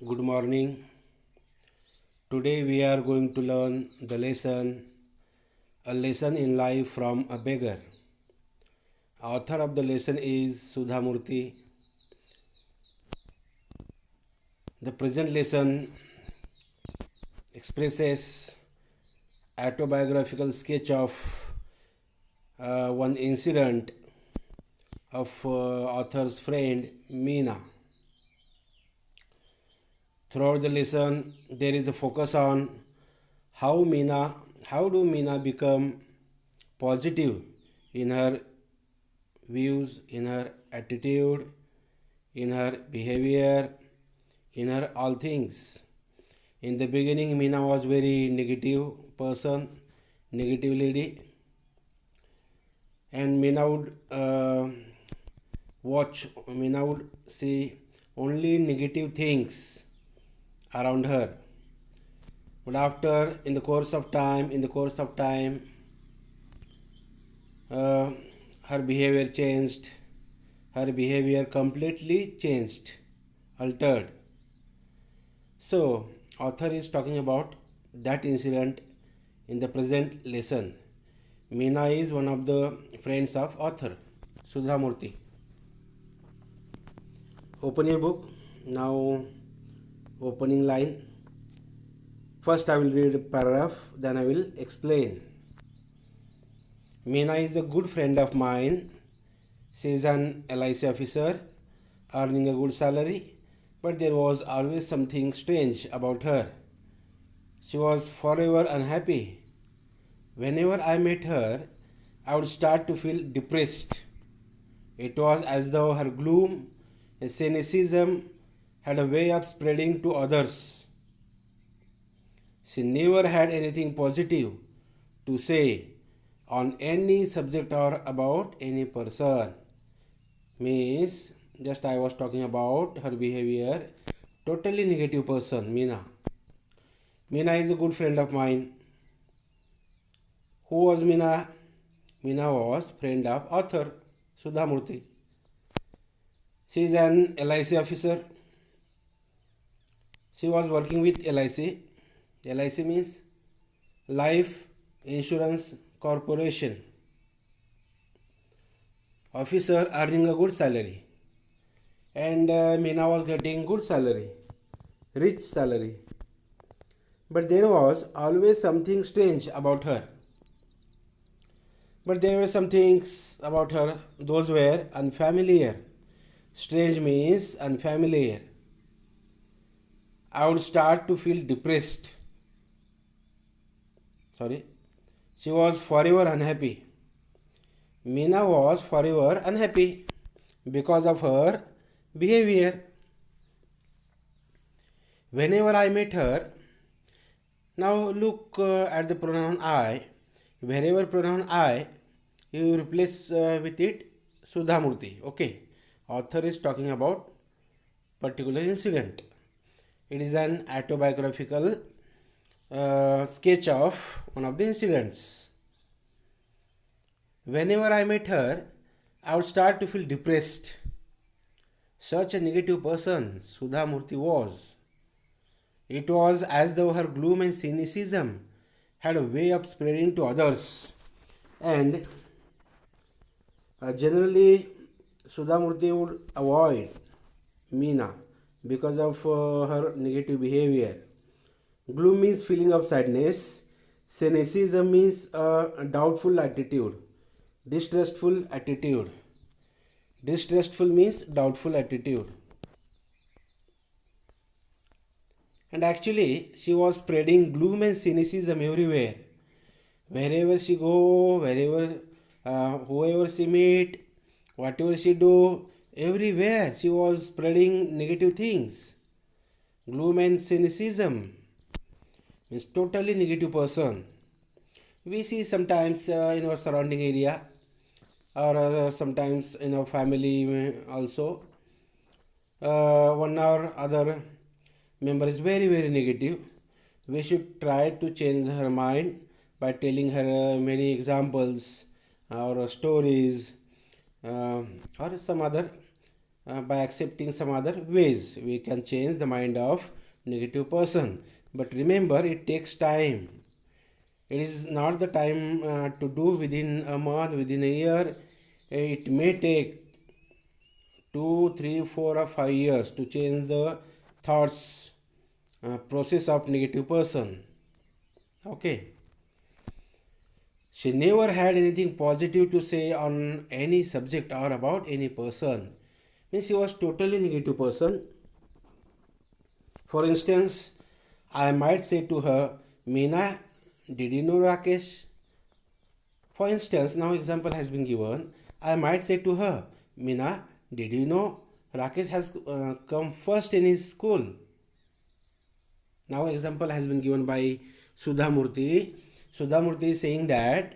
Good morning. Today we are going to learn the lesson A Lesson in Life from a Beggar. Author of the lesson is Sudha Murthy. The present lesson expresses autobiographical sketch of one incident of author's friend Meena. Throughout the lesson, there is a focus on how do Meena become positive in her views, in her attitude, in her behavior, in her all things. In the beginning, Meena was very negative person, negative lady, and Meena would see only negative things around her. But in the course of time, uh, her behavior changed. Her behavior completely changed, altered. So, author is talking about that incident in the present lesson. Meena is one of the friends of author, Sudha Murthy. Open your book. Now, opening line. First, I will read a paragraph, then I will explain. Meena is a good friend of mine. She is an LIC officer earning a good salary, but there was always something strange about her. She was forever unhappy. Whenever I met her, I would start to feel depressed. It was as though her gloom and cynicism had a way of spreading to others. She never had anything positive to say on any subject or about any person. Means, just I was talking about her behavior, totally negative person, Meena. Meena is a good friend of mine. Who was Meena? Meena was friend of author Sudha Murthy. She is an LIC officer. She was working with LIC. LIC means Life Insurance Corporation. Officer earning a good salary. And Meena was getting good salary, rich salary. But there was always something strange about her. But there were some things about her, those were unfamiliar. Strange means unfamiliar. I would start to feel depressed. Sorry. She was forever unhappy. Meena was forever unhappy because of her behavior. Whenever I met her, now look at the pronoun I. Wherever pronoun I, you replace with it Sudha Murthy. Okay. Author is talking about particular incident. It is an autobiographical sketch of one of the incidents. Whenever I met her, I would start to feel depressed. Such a negative person Sudha Murthy was. It was as though her gloom and cynicism had a way of spreading to others. And generally, Sudha Murthy would avoid Meena because of her negative behavior. Gloom means feeling of sadness. Cynicism means a doubtful attitude. Distrustful attitude. Distrustful means doubtful attitude. And actually, she was spreading gloom and cynicism everywhere. Wherever she go, whoever she meet, whatever she do, everywhere she was spreading negative things. Gloom and cynicism means totally negative person. We see sometimes in our surrounding area or sometimes in our family also. One or other member is very negative. We should try to change her mind by telling her many examples or stories or some other by accepting some other ways. We can change the mind of negative person. But remember, it takes time. It is not the time to do within a month, within a year. It may take 2, 3, 4 or 5 years to change the thoughts process of negative person. Okay. She never had anything positive to say on any subject or about any person. Means she was totally negative person. For instance, I might say to her, Meena, did you know Rakesh? For instance, now example has been given. I might say to her, Meena, did you know Rakesh has come first in his school? Now example has been given by Sudha Murthy. Sudha Murthy is saying that,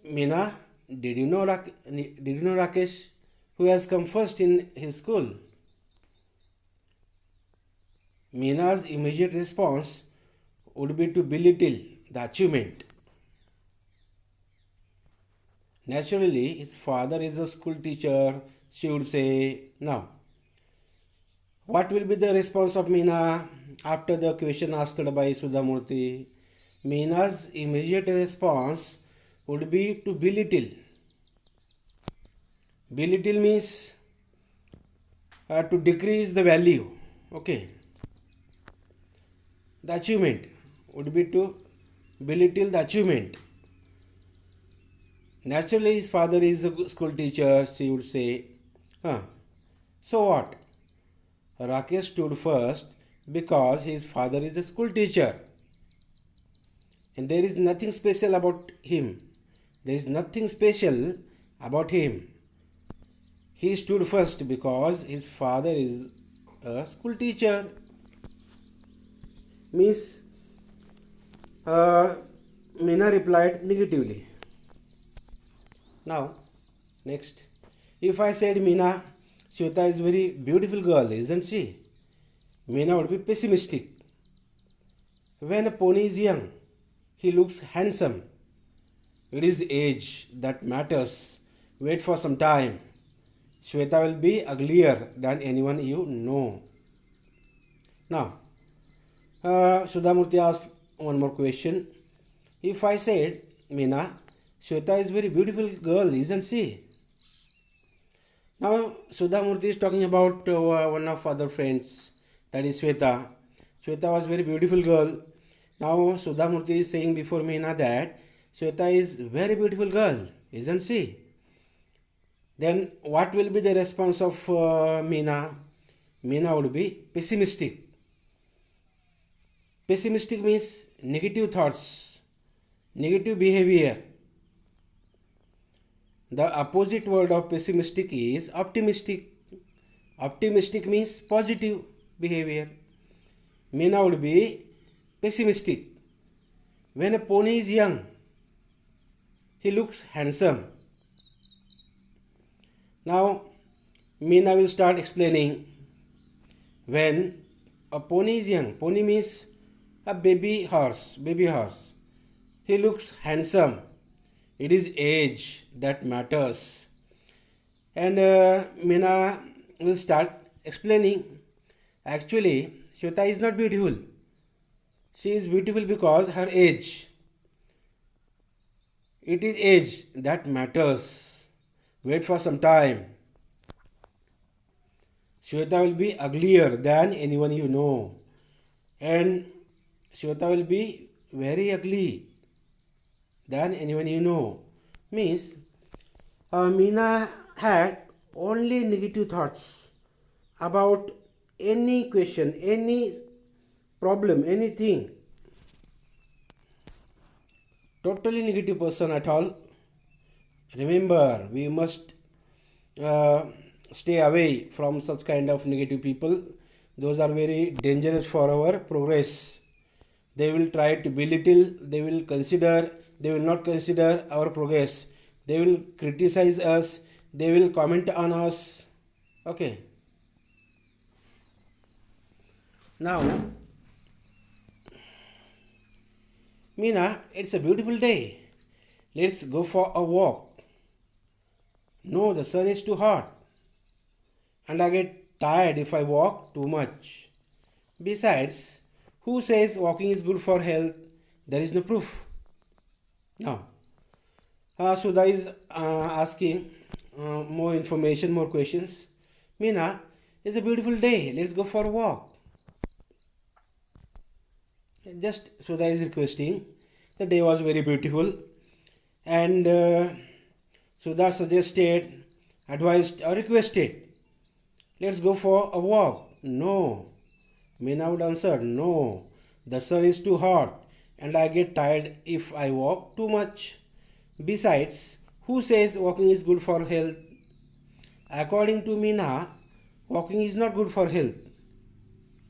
Meena, did you know Rakesh who has come first in his school? Meena's immediate response would be to belittle the achievement. Naturally, his father is a school teacher, she would say. Now, what will be the response of Meena after the question asked by Sudha Murthy? Meena's immediate response would be to belittle. Belittle means to decrease the value. Okay. The achievement would be to belittle the achievement. Naturally, his father is a school teacher, she would say. So what? Rakesh stood first because his father is a school teacher. And there is nothing special about him. There is nothing special about him. He stood first because his father is a school teacher. Means Meena replied negatively. Now, next. If I said, Meena, Shweta is a very beautiful girl, isn't she? Meena would be pessimistic. When a pony is young, he looks handsome. It is age that matters. Wait for some time. Shweta will be uglier than anyone you know. Now, Sudha Murthy asked one more question. If I said, Meena, Shweta is a very beautiful girl, isn't she? Now, Sudha Murthy is talking about one of other friends, that is Shweta. Shweta was a very beautiful girl. Now, Sudha Murthy is saying before Meena that Shweta is a very beautiful girl, isn't she? Then, what will be the response of Meena? Meena would be pessimistic. Pessimistic means negative thoughts, negative behavior. The opposite word of pessimistic is optimistic. Optimistic means positive behavior. Meena would be pessimistic. When a pony is young, he looks handsome. Now, Meena will start explaining. When a pony is young, pony means a baby horse. He looks handsome. It is age that matters. And Meena will start explaining. Actually, Shweta is not beautiful. She is beautiful because her age. It is age that matters. Wait for some time. Shweta will be uglier than anyone you know. And Shweta will be very ugly than anyone you know. Means Meena had only negative thoughts about any question, any problem, anything. Totally negative person at all. Remember, we must stay away from such kind of negative people. Those are very dangerous for our progress. They will try to belittle, they will not consider our progress. They will criticize us, they will comment on us. Okay. Now, Meena, it's a beautiful day. Let's go for a walk. No, the sun is too hot. and I get tired if I walk too much. Besides, who says walking is good for health? There is no proof. Now, Sudha is asking more information, more questions. Meena, it's a beautiful day. Let's go for a walk. Just Sudha is requesting. The day was very beautiful, and Sudha suggested, advised, or requested, let's go for a walk. No. Meena would answer, no. The sun is too hot, and I get tired if I walk too much. Besides, who says walking is good for health? According to Meena, walking is not good for health.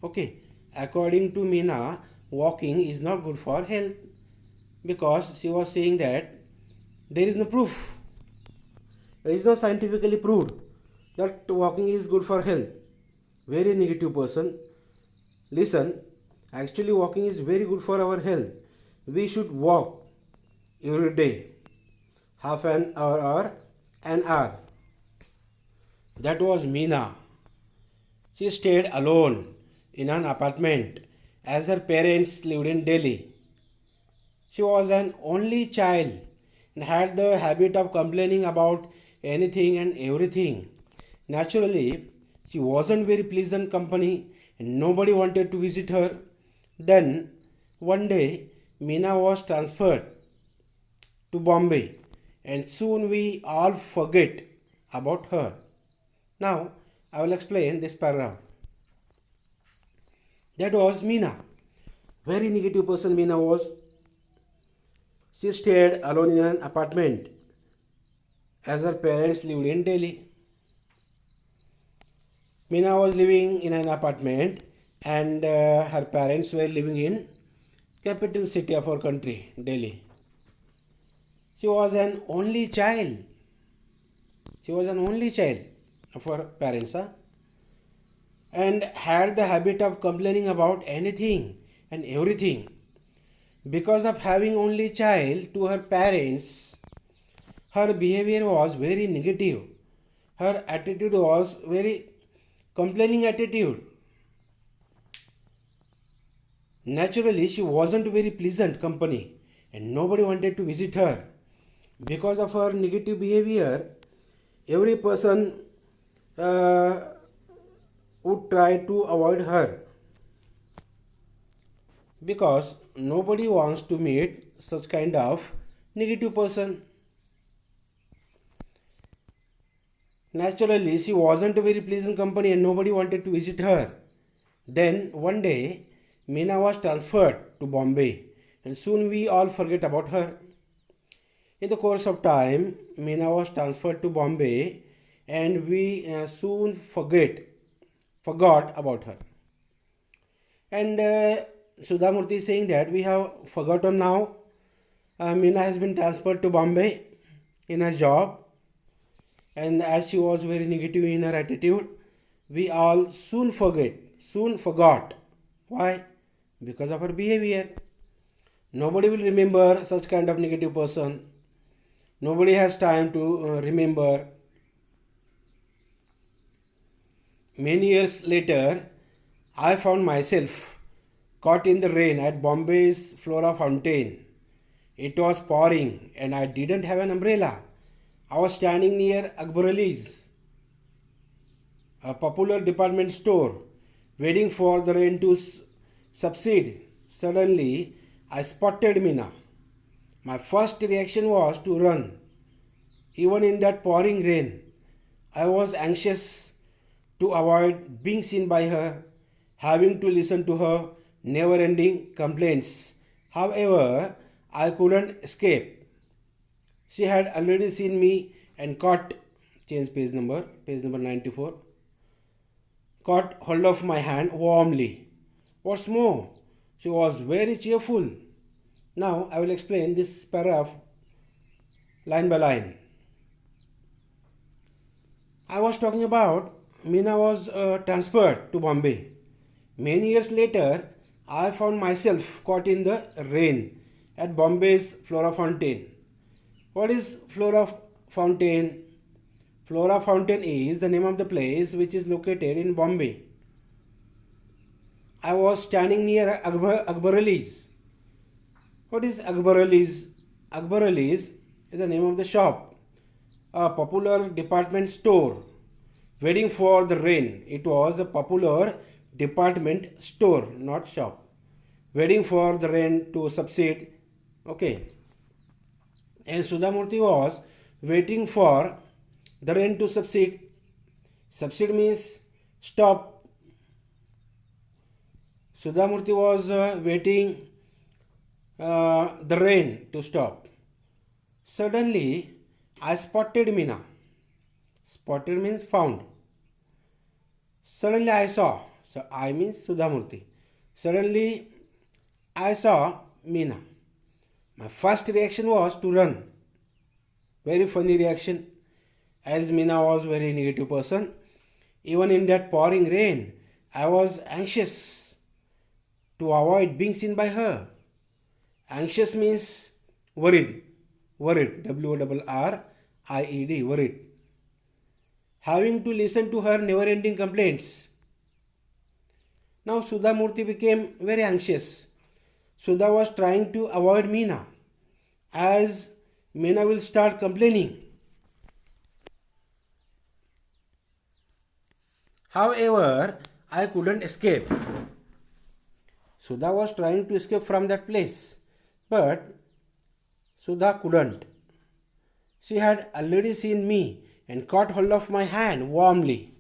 Okay, according to Meena, walking is not good for health because she was saying that there is no proof. It is not scientifically proved that walking is good for health. Very negative person. Listen, actually walking is very good for our health. We should walk every day, half an hour or an hour. That was Meena. She stayed alone in an apartment as her parents lived in Delhi. She was an only child and had the habit of complaining about anything and everything. Naturally, she wasn't very pleasant company and nobody wanted to visit her. Then, one day, Meena was transferred to Bombay and soon we all forget about her. Now, I will explain this paragraph. That was Meena. Very negative person Meena was. She stayed alone in an apartment as her parents lived in Delhi. Meena was living in an apartment and her parents were living in capital city of our country, Delhi. She was an only child. She was an only child of her parents, and had the habit of complaining about anything and everything. Because of having only child to her parents, her behavior was very negative. Her attitude was very complaining attitude. Naturally, she wasn't very pleasant company and nobody wanted to visit her. Because of her negative behavior, every person would try to avoid her because nobody wants to meet such kind of negative person. Naturally, she wasn't a very pleasant company and nobody wanted to visit her. Then one day, Meena was transferred to Bombay and soon we all forget about her. In the course of time, Meena was transferred to Bombay and we soon forgot about her. And Sudha Murthy is saying that we have forgotten now. Meena has been transferred to Bombay in her job, and as she was very negative in her attitude, we all soon forgot. Why? Because of her behavior. Nobody will remember such kind of negative person. Nobody has time to remember. Many years later, I found myself caught in the rain at Bombay's Flora Fountain. It was pouring and I didn't have an umbrella. I was standing near Akbar Ali's, a popular department store, waiting for the rain to subside. Suddenly, I spotted Meena. My first reaction was to run. Even in that pouring rain, I was anxious to avoid being seen by her, having to listen to her never-ending complaints. However, I couldn't escape. She had already seen me and change page number 94, caught hold of my hand warmly. What's more, she was very cheerful. Now I will explain this paragraph line by line. I was talking about Meena was transferred to Bombay. Many years later, I found myself caught in the rain at Bombay's Flora Fountain. What is Flora Fountain? Flora Fountain is the name of the place which is located in Bombay. I was standing near Akbar Ali's. What is Akbar Ali's? Akbar Ali's is the name of the shop, a popular department store. Waiting for the rain. It was a popular department store, not shop. Waiting for the rain to subside. Okay. And Sudhamurti was waiting for the rain to subside. Subside means stop. Sudhamurti was waiting the rain to stop. Suddenly, I spotted Meena. Spotted means found. Suddenly I saw. So I means Sudhamurti. Suddenly I saw Meena. My first reaction was to run. Very funny reaction, as Meena was very negative person. Even in that pouring rain, I was anxious to avoid being seen by her. Anxious means worried. Worried. W-O-R-R-I-E-D. Worried. Having to listen to her never-ending complaints. Now Sudhamurti became very anxious. Sudha was trying to avoid Meena, as Meena will start complaining. However, I couldn't escape. Sudha was trying to escape from that place, but Sudha couldn't. She had already seen me and caught hold of my hand warmly.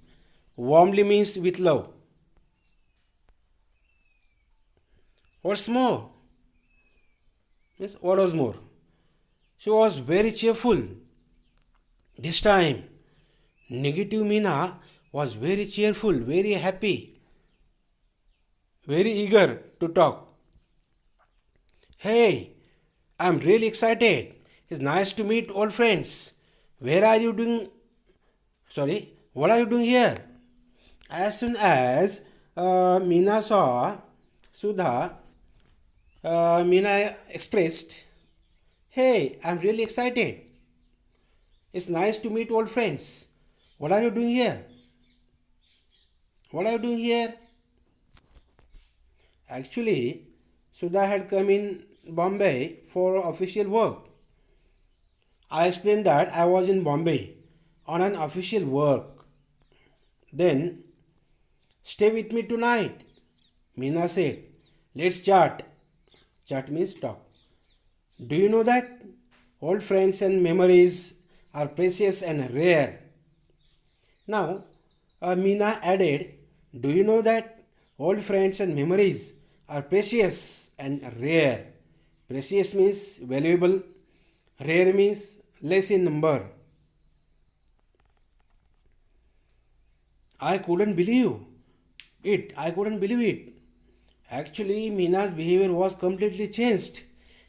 Warmly means with love. What's more? Means what was more? She was very cheerful. This time, negative Meena was very cheerful, very happy, very eager to talk. Hey, I'm really excited. It's nice to meet old friends. Where are you doing? Sorry, what are you doing here? As soon as Meena saw Sudha, Meena expressed, hey, I'm really excited. It's nice to meet old friends. What are you doing here? What are you doing here? Actually, Sudha had come in Bombay for official work. I explained that I was in Bombay on an official work. Then, stay with me tonight, Meena said. Let's chat. Chat means talk. Do you know that old friends and memories are precious and rare? Now, Meena added, do you know that old friends and memories are precious and rare? Precious means valuable, rare means less in number. I couldn't believe it. I couldn't believe it. Actually, Meena's behavior was completely changed,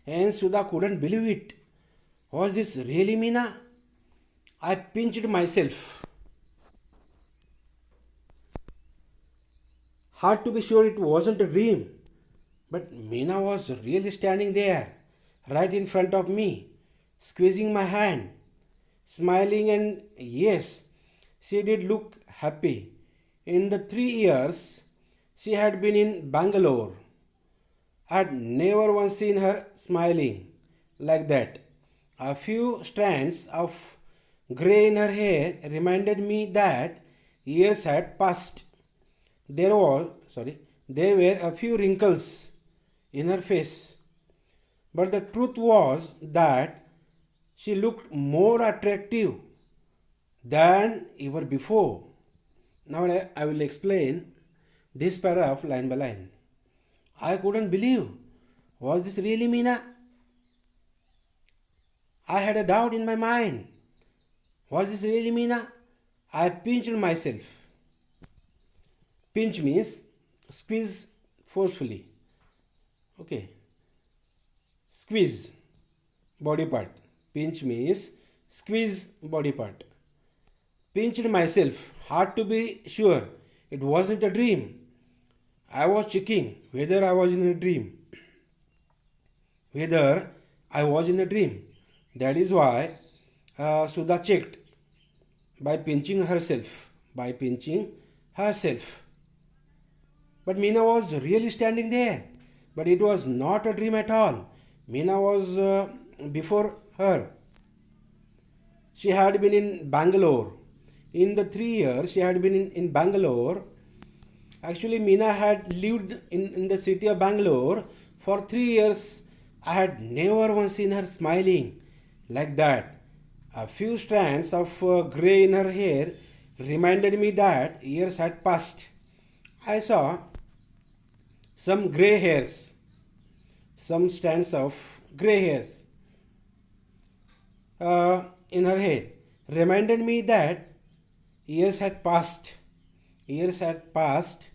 and Sudha couldn't believe it. Was this really Meena? I pinched myself. Hard to be sure it wasn't a dream, but Meena was really standing there, right in front of me, squeezing my hand, smiling, and yes, she did look happy. In the 3 years she had been in Bangalore, I had never once seen her smiling like that. A few strands of grey in her hair reminded me that years had passed. There were a few wrinkles in her face, but the truth was that she looked more attractive than ever before. Now I will explain this paragraph line by line. I couldn't believe. Was this really Meena? I had a doubt in my mind. Was this really Meena? I pinched myself. Pinch means squeeze forcefully. Okay. Squeeze body part. Pinch means squeeze body part. Pinched myself. Hard to be sure it wasn't a dream. I was checking whether I was in a dream. Whether I was in a dream. That is why Sudha checked. by pinching herself. By pinching herself. But Meena was really standing there. But it was not a dream at all. Meena was before her. She had been in Bangalore. In the 3 years she had been in Bangalore, actually Meena had lived in the city of Bangalore for 3 years. I had never once seen her smiling like that. A few strands of grey in her hair reminded me that years had passed. I saw some grey hairs, some strands of grey hairs in her hair reminded me that years had passed. Years had passed,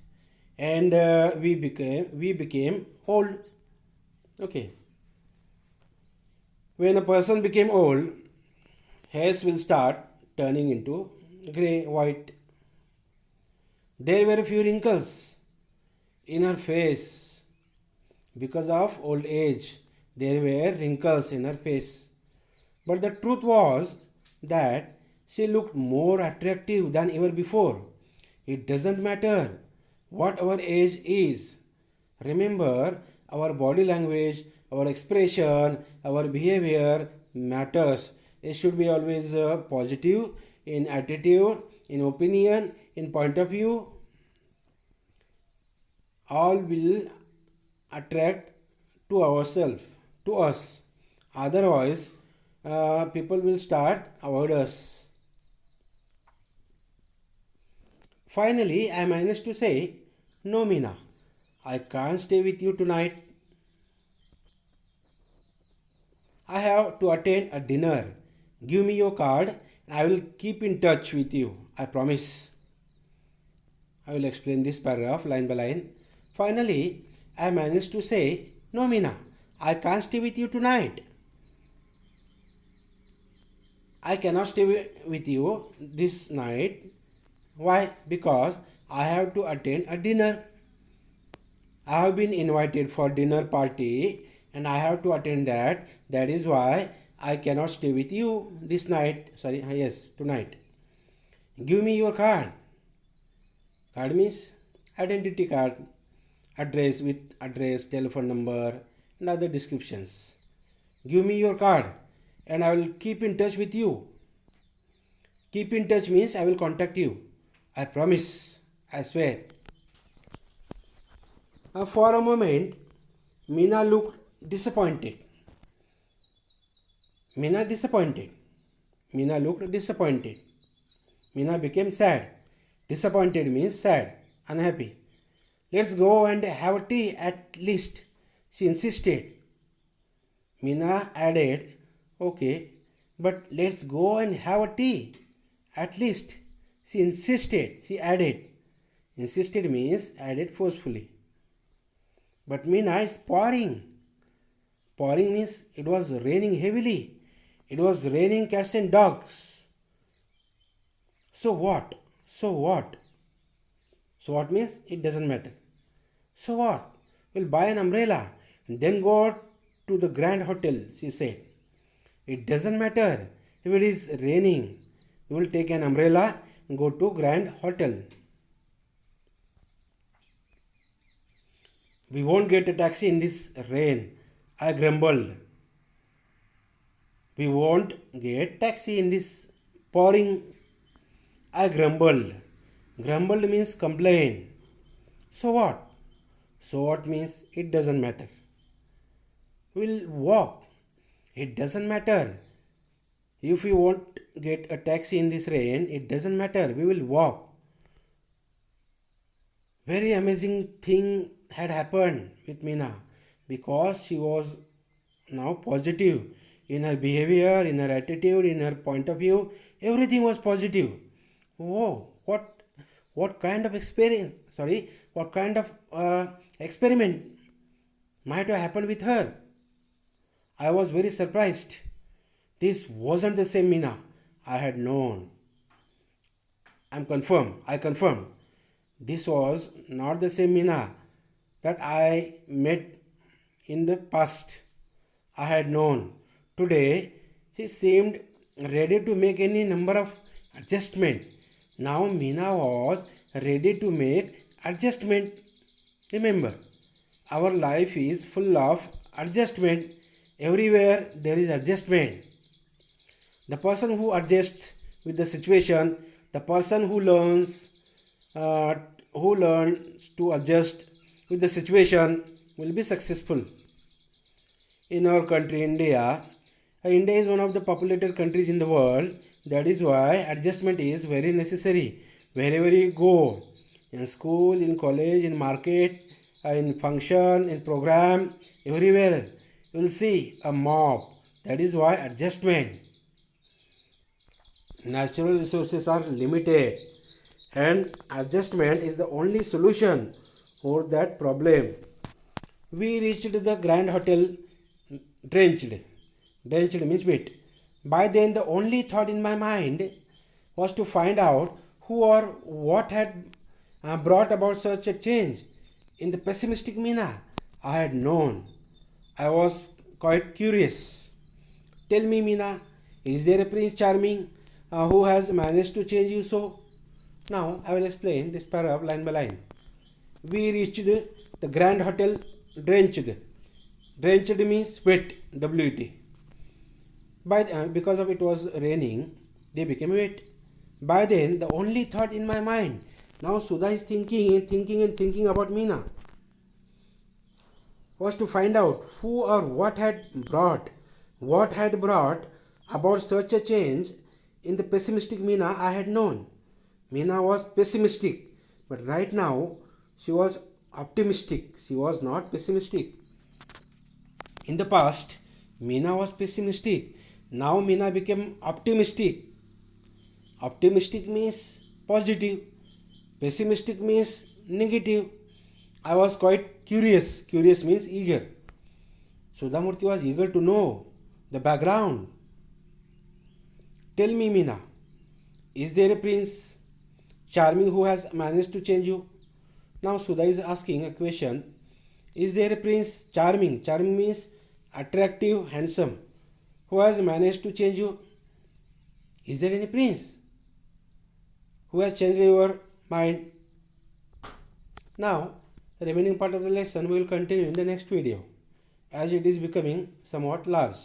and we became old. Okay. When a person became old, hairs will start turning into grey, white. There were a few wrinkles in her face because of old age. There were wrinkles in her face. But the truth was that she looked more attractive than ever before. It doesn't matter what our age is. Remember, our body language, our expression, our behavior matters. It should be always positive in attitude, in opinion, in point of view. All will attract to ourselves, to us. Otherwise, people will start avoid us. Finally, I managed to say, "No, Meena, I can't stay with you tonight. I have to attend a dinner. Give me your card and I will keep in touch with you. I promise." I will explain this paragraph line by line. Finally, I managed to say, "No, Meena, I can't stay with you tonight. I cannot stay with you this night. Why? Because I have to attend a dinner. I have been invited for dinner party and I have to attend that. That is why I cannot stay with you this night. Sorry, yes, tonight. Give me your card." Card means identity card, address with address, telephone number, and other descriptions. Give me your card and I will keep in touch with you. Keep in touch means I will contact you. I promise. I swear. For a moment, Meena looked disappointed. Meena disappointed. Meena looked disappointed. Meena became sad. Disappointed means sad, unhappy. "Let's go and have a tea at least," she insisted. Meena added, "Okay, but let's go and have a tea at least." She insisted, she added. Insisted means added forcefully. But Meena is pouring. Pouring means it was raining heavily. It was raining cats and dogs. So what? So what? So what means it doesn't matter. So what? We'll buy an umbrella and then go to the Grand Hotel, she said. It doesn't matter if it is raining. We will take an umbrella and go to Grand Hotel. We won't get a taxi in this rain, I grumbled. We won't get taxi in this pouring, I grumbled. Grumbled means complain. So what? So what means it doesn't matter. We'll walk. It doesn't matter. If we won't get a taxi in this rain, it doesn't matter. We will walk. Very amazing thing had happened with Meena because she was now positive in her behavior, in her attitude, in her point of view. Everything was positive. Oh, what kind of experience? Sorry, what kind of experiment might have happened with her? I was very surprised. This wasn't the same Meena I had known. I confirm. This was not the same Meena that I met in the past. I had known. Today, she seemed ready to make any number of Adjustment. Now Meena was ready to make adjustment. Remember, our life is full of adjustment. Everywhere there is adjustment. The person who adjusts with the situation, the person uh, who learns to adjust with the situation will be successful. In our country, India, India is one of the populated countries in the world. That is why adjustment is very necessary. Wherever you go, in school, in college, in market, in function, in program, everywhere, you will see a mob. That is why adjustment. Natural resources are limited, and adjustment is the only solution for that problem. We reached the Grand Hotel drenched. Drenched means wet. By then, the only thought in my mind was to find out who or what had brought about such a change. In the pessimistic Meena, I had known. I was quite curious. Tell me, Meena, is there a Prince Charming who has managed to change you so? Now, I will explain this paragraph line by line. We reached the Grand Hotel drenched. Drenched means wet, W-E-T. Because of it was raining, they became wet. By then, the only thought in my mind, now Sudha is thinking and thinking and thinking about Meena, was to find out who or what had brought about such a change. In the pessimistic Meena I had known. Meena was pessimistic, but right now she was optimistic. She was not pessimistic. In the past, Meena was pessimistic. Now Meena became optimistic. Optimistic means positive. Pessimistic means negative. I was quite curious. Curious means eager. Sudhamurti was eager to know the background. Tell me, Meena, is there a Prince Charming who has managed to change you? Now Sudha is asking a question. Is there a Prince Charming? Charming means attractive, handsome. Who has managed to change you? Is there any prince who has changed your mind? Now, the remaining part of the lesson we will continue in the next video as it is becoming somewhat large.